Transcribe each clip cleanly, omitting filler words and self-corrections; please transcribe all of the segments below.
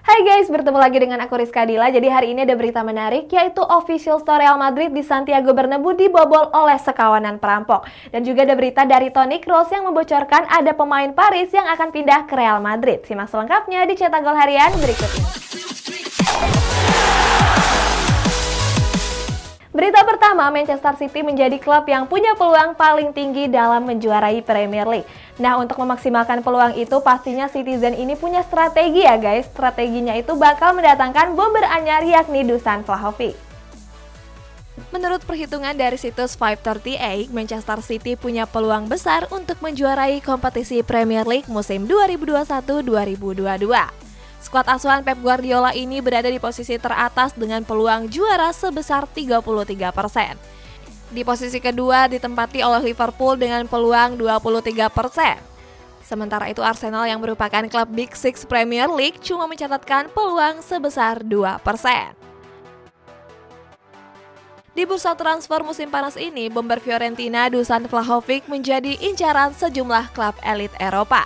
Hai guys, bertemu lagi dengan aku Rizka Dila. Jadi hari ini ada berita menarik, yaitu official store Real Madrid di Santiago Bernabeu dibobol oleh sekawanan perampok. Dan juga ada berita dari Toni Kroos yang membocorkan ada pemain Paris yang akan pindah ke Real Madrid. Simak selengkapnya di Cetak Gol Harian berikut ini. Berita pertama, Manchester City menjadi klub yang punya peluang paling tinggi dalam menjuarai Premier League. Nah, untuk memaksimalkan peluang itu, pastinya Citizen ini punya strategi ya guys. Strateginya itu bakal mendatangkan bomber anyar yakni Dusan Vlahovic. Menurut perhitungan dari situs 538, Manchester City punya peluang besar untuk menjuarai kompetisi Premier League musim 2021-2022. Skuad asuhan Pep Guardiola ini berada di posisi teratas dengan peluang juara sebesar 33%. Di posisi kedua ditempati oleh Liverpool dengan peluang 23%. Sementara itu Arsenal yang merupakan klub Big Six Premier League cuma mencatatkan peluang sebesar 2%. Di bursa transfer musim panas ini, bomber Fiorentina Dusan Vlahovic menjadi incaran sejumlah klub elit Eropa.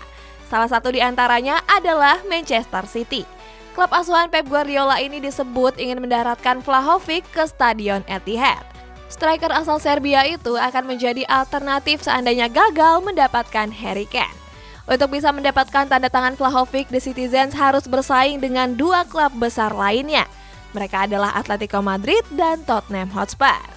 Salah satu di antaranya adalah Manchester City. Klub asuhan Pep Guardiola ini disebut ingin mendaratkan Vlahovic ke Stadion Etihad. Striker asal Serbia itu akan menjadi alternatif seandainya gagal mendapatkan Harry Kane. Untuk bisa mendapatkan tanda tangan Vlahovic, The Citizens harus bersaing dengan dua klub besar lainnya. Mereka adalah Atletico Madrid dan Tottenham Hotspur.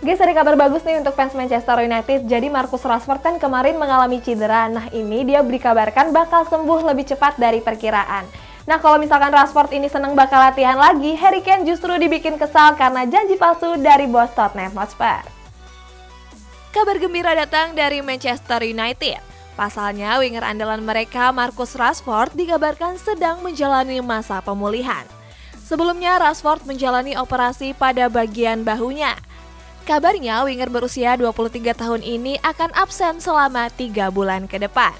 Guys, ada kabar bagus nih untuk fans Manchester United. Jadi Marcus Rashford kan kemarin mengalami cedera. Nah, ini dia dikabarkan bakal sembuh lebih cepat dari perkiraan. Nah, kalau misalkan Rashford ini seneng bakal latihan lagi, Harry Kane justru dibikin kesal karena janji palsu dari bos Tottenham Hotspur. Kabar gembira datang dari Manchester United. Pasalnya, winger andalan mereka Marcus Rashford dikabarkan sedang menjalani masa pemulihan. Sebelumnya, Rashford menjalani operasi pada bagian bahunya. Kabarnya, winger berusia 23 tahun ini akan absen selama 3 bulan ke depan.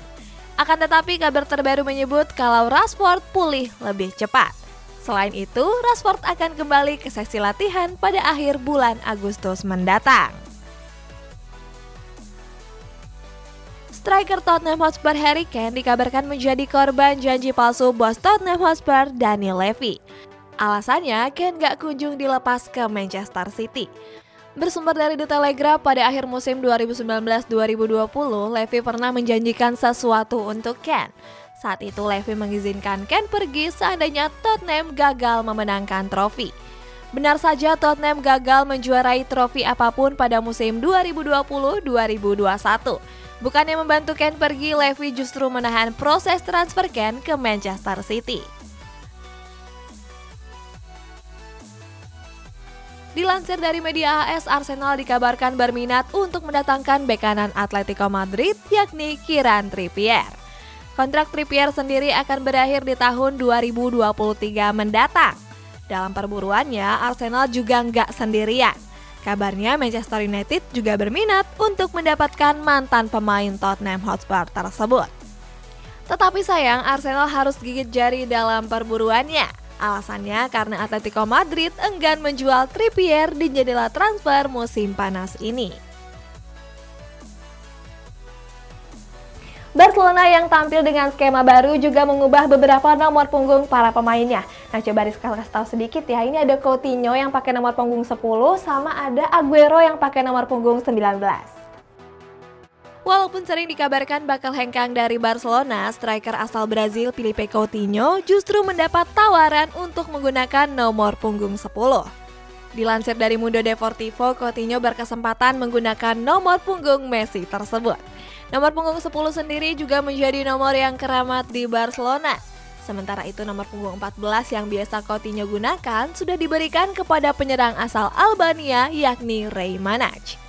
Akan tetapi, kabar terbaru menyebut kalau Rashford pulih lebih cepat. Selain itu, Rashford akan kembali ke sesi latihan pada akhir bulan Agustus mendatang. Striker Tottenham Hotspur Harry Kane dikabarkan menjadi korban janji palsu bos Tottenham Hotspur Daniel Levy. Alasannya, Kane gak kunjung dilepas ke Manchester City. Bersumber dari The Telegraph, pada akhir musim 2019-2020, Levy pernah menjanjikan sesuatu untuk Kane. Saat itu Levy mengizinkan Kane pergi seandainya Tottenham gagal memenangkan trofi. Benar saja Tottenham gagal menjuarai trofi apapun pada musim 2020-2021. Bukannya membantu Kane pergi, Levy justru menahan proses transfer Kane ke Manchester City. Dilansir dari media AS, Arsenal dikabarkan berminat untuk mendatangkan bek kanan Atletico Madrid, yakni Kieran Trippier. Kontrak Trippier sendiri akan berakhir di tahun 2023 mendatang. Dalam perburuannya, Arsenal juga nggak sendirian. Kabarnya Manchester United juga berminat untuk mendapatkan mantan pemain Tottenham Hotspur tersebut. Tetapi sayang, Arsenal harus gigit jari dalam perburuannya. Alasannya karena Atletico Madrid enggan menjual Trippier di jendela transfer musim panas ini. Barcelona yang tampil dengan skema baru juga mengubah beberapa nomor punggung para pemainnya. Nah, coba Rizka kasih tahu sedikit ya. Ini ada Coutinho yang pakai nomor punggung 10 sama ada Aguero yang pakai nomor punggung 19. Walaupun sering dikabarkan bakal hengkang dari Barcelona, striker asal Brazil Filipe Coutinho justru mendapat tawaran untuk menggunakan nomor punggung 10. Dilansir dari Mundo Deportivo, Coutinho berkesempatan menggunakan nomor punggung Messi tersebut. Nomor punggung 10 sendiri juga menjadi nomor yang keramat di Barcelona. Sementara itu nomor punggung 14 yang biasa Coutinho gunakan sudah diberikan kepada penyerang asal Albania yakni Ray Manaj.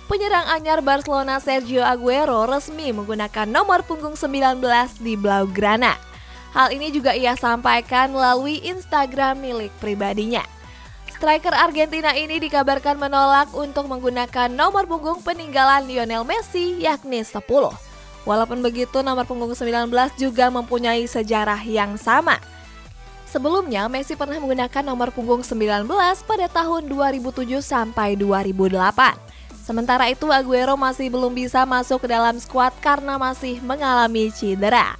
Penyerang anyar Barcelona Sergio Aguero resmi menggunakan nomor punggung 19 di Blaugrana. Hal ini juga ia sampaikan melalui Instagram milik pribadinya. Striker Argentina ini dikabarkan menolak untuk menggunakan nomor punggung peninggalan Lionel Messi yakni 10. Walaupun begitu, nomor punggung 19 juga mempunyai sejarah yang sama. Sebelumnya, Messi pernah menggunakan nomor punggung 19 pada tahun 2007 sampai 2008. Sementara itu Aguero masih belum bisa masuk ke dalam skuad karena masih mengalami cedera.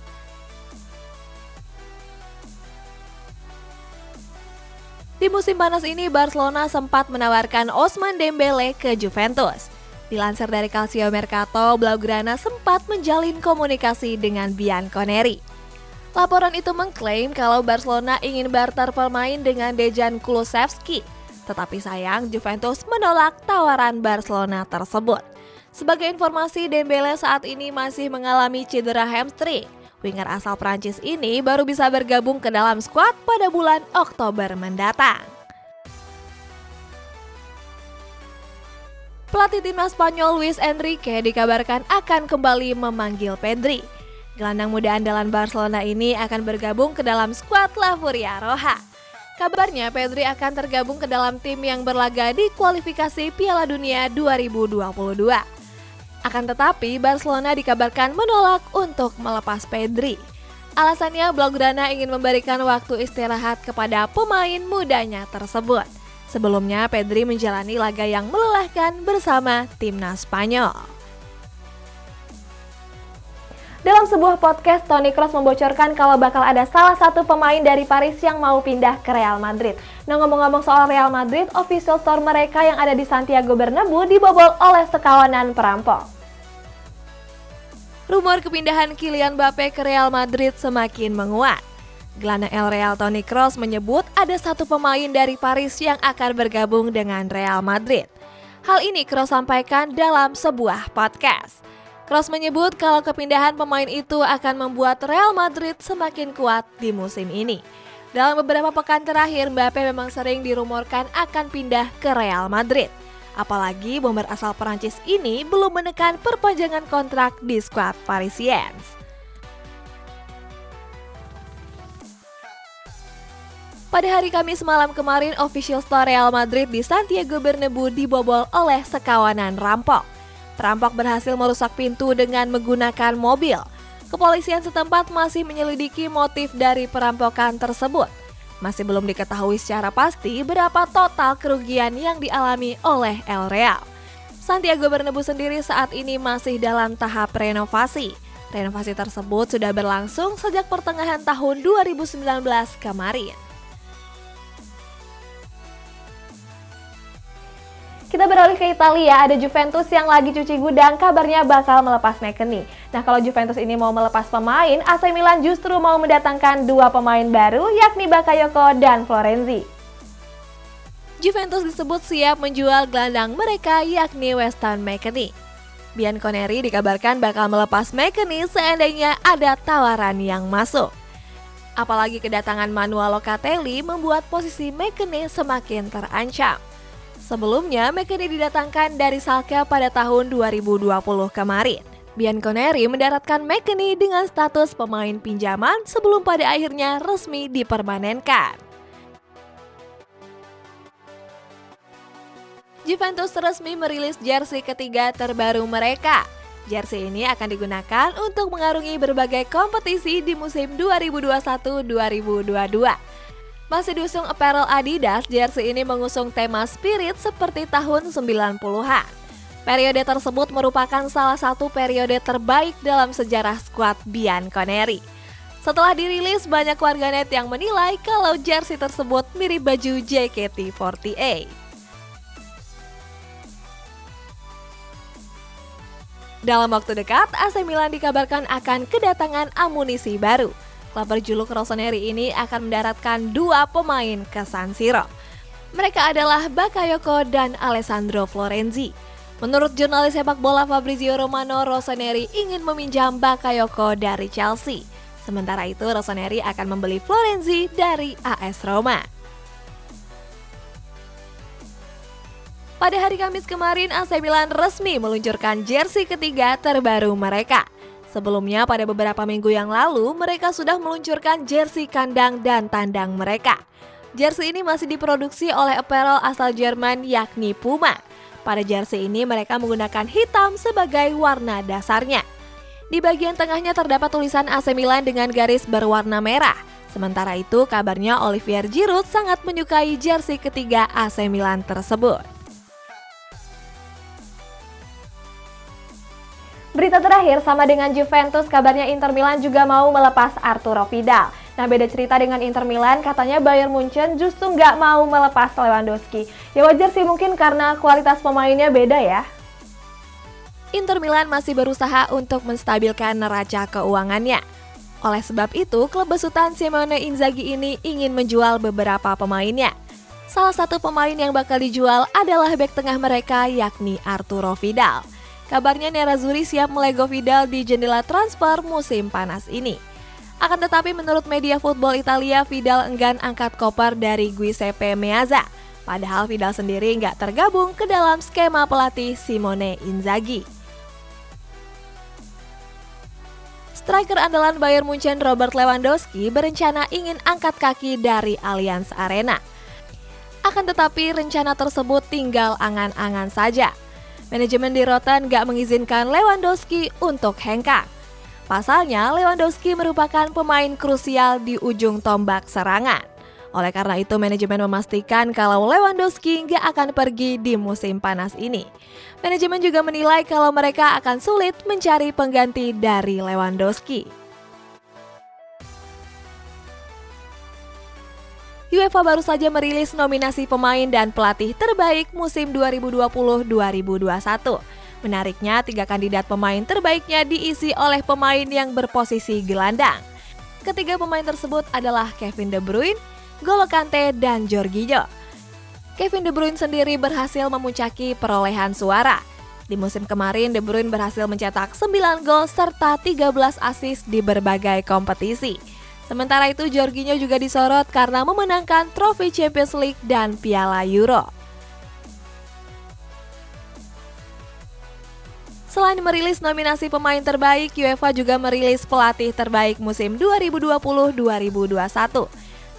Di musim panas ini, Barcelona sempat menawarkan Ousmane Dembele ke Juventus. Dilansir dari Calcio Mercato, Blaugrana sempat menjalin komunikasi dengan Bianconeri. Laporan itu mengklaim kalau Barcelona ingin barter pemain dengan Dejan Kulusevski. Tetapi sayang, Juventus menolak tawaran Barcelona tersebut. Sebagai informasi, Dembele saat ini masih mengalami cedera hamstring. Winger asal Prancis ini baru bisa bergabung ke dalam skuad pada bulan Oktober mendatang. Pelatih timnas Spanyol Luis Enrique dikabarkan akan kembali memanggil Pedri. Gelandang muda andalan Barcelona ini akan bergabung ke dalam skuad La Furia Roja. Kabarnya Pedri akan tergabung ke dalam tim yang berlaga di kualifikasi Piala Dunia 2022. Akan tetapi, Barcelona dikabarkan menolak untuk melepas Pedri. Alasannya, Blaugrana ingin memberikan waktu istirahat kepada pemain mudanya tersebut. Sebelumnya, Pedri menjalani laga yang melelahkan bersama timnas Spanyol. Dalam sebuah podcast, Toni Kroos membocorkan kalau bakal ada salah satu pemain dari Paris yang mau pindah ke Real Madrid. Nah, ngomong-ngomong soal Real Madrid, official store mereka yang ada di Santiago Bernabeu dibobol oleh sekawanan perampok. Rumor kepindahan Kylian Mbappe ke Real Madrid semakin menguat. Gelandang El Real Toni Kroos menyebut ada satu pemain dari Paris yang akan bergabung dengan Real Madrid. Hal ini Kroos sampaikan dalam sebuah podcast. Kroos menyebut kalau kepindahan pemain itu akan membuat Real Madrid semakin kuat di musim ini. Dalam beberapa pekan terakhir, Mbappe memang sering dirumorkan akan pindah ke Real Madrid. Apalagi bomber asal Perancis ini belum menekan perpanjangan kontrak di skuad Parisiens. Pada hari Kamis malam kemarin, official store Real Madrid di Santiago Bernabeu dibobol oleh sekawanan rampok. Perampok berhasil merusak pintu dengan menggunakan mobil. Kepolisian setempat masih menyelidiki motif dari perampokan tersebut. Masih belum diketahui secara pasti berapa total kerugian yang dialami oleh El Real. Santiago Bernabeu sendiri saat ini masih dalam tahap renovasi. Renovasi tersebut sudah berlangsung sejak pertengahan tahun 2019 kemarin. Kita beralih ke Italia, ada Juventus yang lagi cuci gudang, kabarnya bakal melepas McKennie. Nah, kalau Juventus ini mau melepas pemain, AC Milan justru mau mendatangkan dua pemain baru, yakni Bakayoko dan Florenzi. Juventus disebut siap menjual gelandang mereka, yakni Weston McKennie. Bianconeri dikabarkan bakal melepas McKennie seandainya ada tawaran yang masuk. Apalagi kedatangan Manuel Locatelli membuat posisi McKennie semakin terancam. Sebelumnya, McKennie didatangkan dari Schalke pada tahun 2020 kemarin. Bianconeri mendaratkan McKennie dengan status pemain pinjaman sebelum pada akhirnya resmi dipermanenkan. Juventus resmi merilis jersey ketiga terbaru mereka. Jersey ini akan digunakan untuk mengarungi berbagai kompetisi di musim 2021-2022. Masih diusung apparel Adidas, jersey ini mengusung tema spirit seperti tahun 90-an. Periode tersebut merupakan salah satu periode terbaik dalam sejarah skuad Bianconeri. Setelah dirilis, banyak warganet yang menilai kalau jersey tersebut mirip baju JKT48. Dalam waktu dekat, AC Milan dikabarkan akan kedatangan amunisi baru. Klub berjuluk Rossoneri ini akan mendaratkan dua pemain ke San Siro. Mereka adalah Bakayoko dan Alessandro Florenzi. Menurut jurnalis sepak bola Fabrizio Romano, Rossoneri ingin meminjam Bakayoko dari Chelsea. Sementara itu, Rossoneri akan membeli Florenzi dari AS Roma. Pada hari Kamis kemarin, AC Milan resmi meluncurkan jersey ketiga terbaru mereka. Sebelumnya pada beberapa minggu yang lalu, mereka sudah meluncurkan jersey kandang dan tandang mereka. Jersey ini masih diproduksi oleh apparel asal Jerman yakni Puma. Pada jersey ini mereka menggunakan hitam sebagai warna dasarnya. Di bagian tengahnya terdapat tulisan AC Milan dengan garis berwarna merah. Sementara itu kabarnya Olivier Giroud sangat menyukai jersey ketiga AC Milan tersebut. Berita terakhir sama dengan Juventus, kabarnya Inter Milan juga mau melepas Arturo Vidal. Nah, beda cerita dengan Inter Milan, katanya Bayern Munchen justru nggak mau melepas Lewandowski. Ya wajar sih mungkin karena kualitas pemainnya beda ya. Inter Milan masih berusaha untuk menstabilkan neraca keuangannya. Oleh sebab itu, klub besutan Simone Inzaghi ini ingin menjual beberapa pemainnya. Salah satu pemain yang bakal dijual adalah bek tengah mereka, yakni Arturo Vidal. Kabarnya Nerazzurri siap melego Vidal di jendela transfer musim panas ini. Akan tetapi menurut media football Italia, Vidal enggan angkat koper dari Giuseppe Meazza. Padahal Vidal sendiri nggak tergabung ke dalam skema pelatih Simone Inzaghi. Striker andalan Bayern Munchen Robert Lewandowski berencana ingin angkat kaki dari Allianz Arena. Akan tetapi rencana tersebut tinggal angan-angan saja. Manajemen di Rotten gak mengizinkan Lewandowski untuk hengkang. Pasalnya, Lewandowski merupakan pemain krusial di ujung tombak serangan. Oleh karena itu, manajemen memastikan kalau Lewandowski gak akan pergi di musim panas ini. Manajemen juga menilai kalau mereka akan sulit mencari pengganti dari Lewandowski. UEFA baru saja merilis nominasi pemain dan pelatih terbaik musim 2020-2021. Menariknya, 3 kandidat pemain terbaiknya diisi oleh pemain yang berposisi gelandang. Ketiga pemain tersebut adalah Kevin De Bruyne, N'Golo Kante, dan Jorginho. Kevin De Bruyne sendiri berhasil memuncaki perolehan suara. Di musim kemarin, De Bruyne berhasil mencetak 9 gol serta 13 assist di berbagai kompetisi. Sementara itu, Jorginho juga disorot karena memenangkan trofi Champions League dan Piala Euro. Selain merilis nominasi pemain terbaik, UEFA juga merilis pelatih terbaik musim 2020-2021.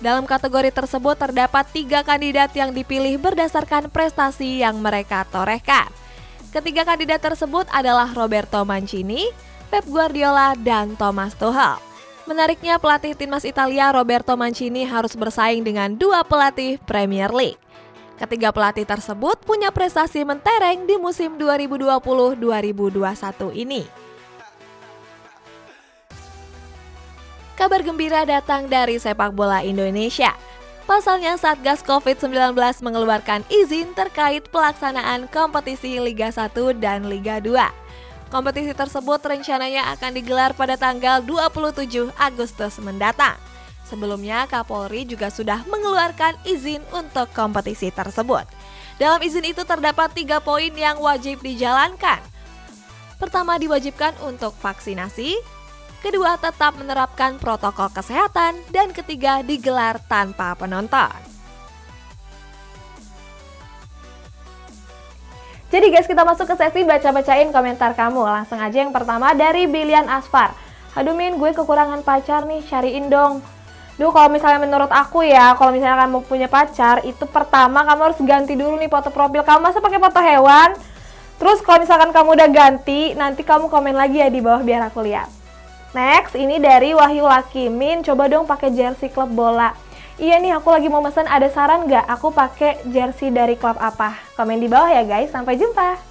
Dalam kategori tersebut terdapat 3 kandidat yang dipilih berdasarkan prestasi yang mereka torehkan. Ketiga kandidat tersebut adalah Roberto Mancini, Pep Guardiola, dan Thomas Tuchel. Menariknya, pelatih timnas Italia Roberto Mancini harus bersaing dengan 2 pelatih Premier League. Ketiga pelatih tersebut punya prestasi mentereng di musim 2020-2021 ini. Kabar gembira datang dari sepak bola Indonesia. Pasalnya, Satgas COVID-19 mengeluarkan izin terkait pelaksanaan kompetisi Liga 1 dan Liga 2. Kompetisi tersebut rencananya akan digelar pada tanggal 27 Agustus mendatang. Sebelumnya, Kapolri juga sudah mengeluarkan izin untuk kompetisi tersebut. Dalam izin itu terdapat 3 poin yang wajib dijalankan. Pertama, diwajibkan untuk vaksinasi. Kedua, tetap menerapkan protokol kesehatan. Dan ketiga, digelar tanpa penonton. Jadi guys, kita masuk ke sesi baca-bacain komentar kamu. Langsung aja yang pertama dari Bilian Asfar. Aduh Min, gue kekurangan pacar nih, cariin dong. Duh, kalau misalnya menurut aku ya, kalau misalnya kamu punya pacar, itu pertama kamu harus ganti dulu nih foto profil kamu. Masa pakai foto hewan? Terus kalau misalkan kamu udah ganti, nanti kamu komen lagi ya di bawah biar aku lihat. Next, ini dari Wahyu Laki. Min, coba dong pakai jersey klub bola. Iya nih, aku lagi mau pesan, ada saran nggak aku pakai jersey dari klub apa? Komen di bawah ya guys, sampai jumpa!